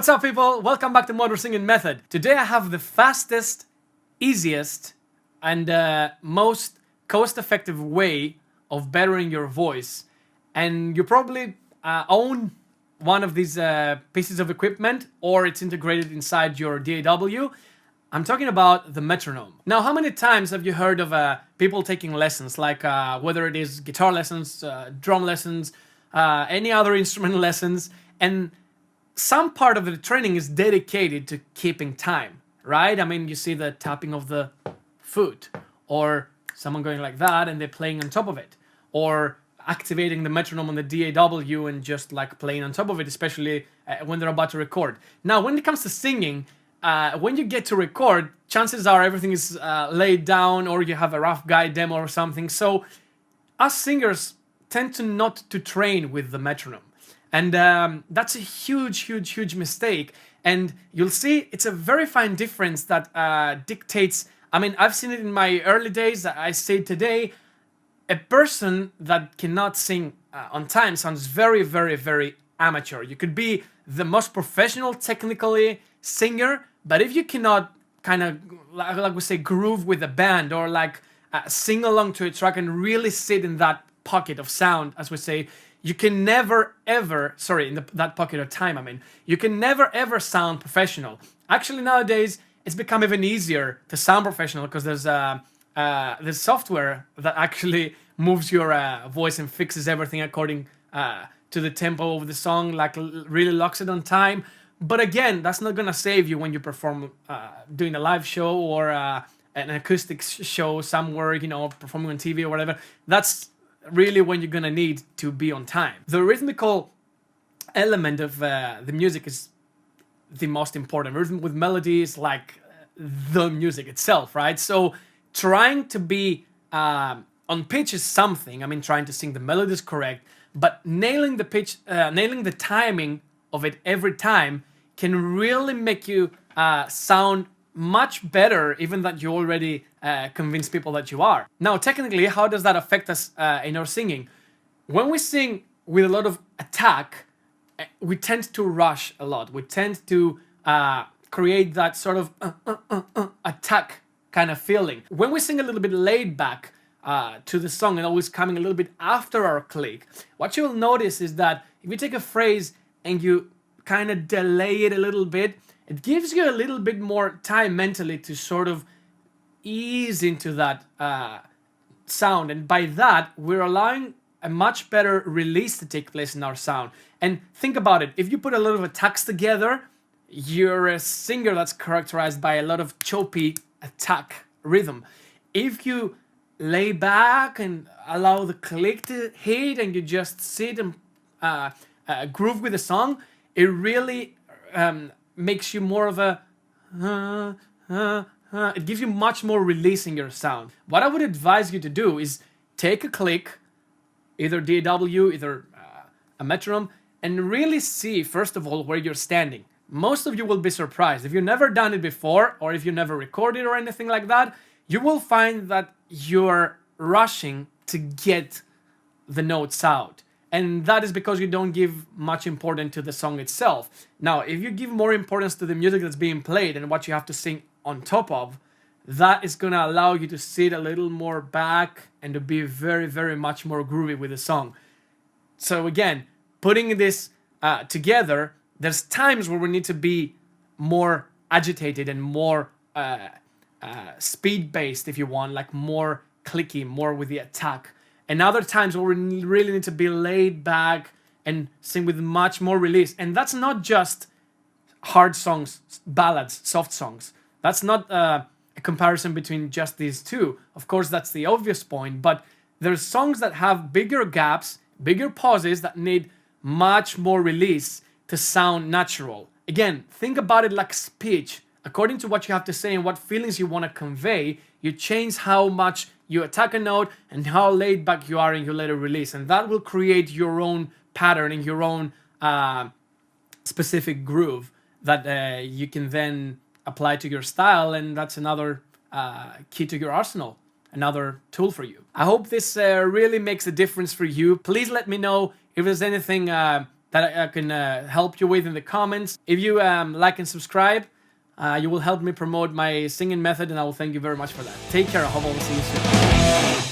What's up, people? Welcome back to Modern Singing Method. Today I have the fastest, easiest, and most cost-effective way of bettering your voice. And you probably own one of these pieces of equipment, or it's integrated inside your DAW. I'm talking about the metronome. Now, how many times have you heard of people taking lessons, like whether it is guitar lessons, drum lessons, any other instrument lessons, and some part of the training is dedicated to keeping time, right? I mean, you see the tapping of the foot, or someone going like that and they're playing on top of it, or activating the metronome on the DAW and just like playing on top of it, especially when they're about to record. Now, when it comes to singing, when you get to record, chances are everything is laid down, or you have a rough guide demo or something. So us singers tend to not to train with the metronome. And that's a huge mistake. And you'll see it's a very fine difference that dictates. I mean, I've seen it in my early days. I say today, a person that cannot sing on time sounds very amateur. You could be the most professional technically singer, but if you cannot kind of, like we say, groove with a band, or like sing along to a track and really sit in that pocket of sound, as we say, you can never ever, that pocket of time, I mean, you can never ever sound professional. Actually, nowadays, it's become even easier to sound professional because there's software that actually moves your voice and fixes everything according to the tempo of the song, like really locks it on time. But again, that's not gonna save you when you perform doing a live show or an acoustic show somewhere, you know, performing on TV or whatever. That's really when you're gonna need to be on time. The rhythmical element of the music is the most important. Rhythm with melody is like the music itself, right? So trying to be on pitch is something. I mean, trying to sing the melodies correct, but nailing the pitch, nailing the timing of it every time can really make you sound much better, even that you already convince people that you are. Now, technically, how does that affect us in our singing? When we sing with a lot of attack, we tend to rush a lot. We tend to create that sort of attack kind of feeling. When we sing a little bit laid back to the song and always coming a little bit after our click, what you'll notice is that if you take a phrase and you kind of delay it a little bit, it gives you a little bit more time mentally to sort of ease into that sound. And by that, we're allowing a much better release to take place in our sound. And think about it. If you put a lot of attacks together, you're a singer that's characterized by a lot of choppy attack rhythm. If you lay back and allow the click to hit and you just sit and groove with the song, it really makes you more of a it gives you much more release in your sound. What I would advise you to do is take a click, either DAW, either a metronome, and really see, first of all, where you're standing. Most of you will be surprised. If you've never done it before, or if you never recorded or anything like that, you will find that you're rushing to get the notes out. And that is because you don't give much importance to the song itself. Now, if you give more importance to the music that's being played and what you have to sing on top of, that is going to allow you to sit a little more back and to be very much more groovy with the song. So again, putting this together, there's times where we need to be more agitated and more speed-based, if you want, like more clicky, more with the attack. And other times where we really need to be laid back and sing with much more release. And that's not just hard songs, ballads, soft songs. That's not a comparison between just these two. Of course, that's the obvious point. But there's songs that have bigger gaps, bigger pauses that need much more release to sound natural. Again, think about it like speech. According to what you have to say and what feelings you want to convey, you change how much you attack a note and how laid back you are in your later release. And that will create your own pattern and your own specific groove that you can then apply to your style. And that's another key to your arsenal, another tool for you. I hope this really makes a difference for you. Please let me know if there's anything that I can help you with in the comments. If you like and subscribe, you will help me promote my singing method, and I will thank you very much for that. Take care. I hope I will see you soon.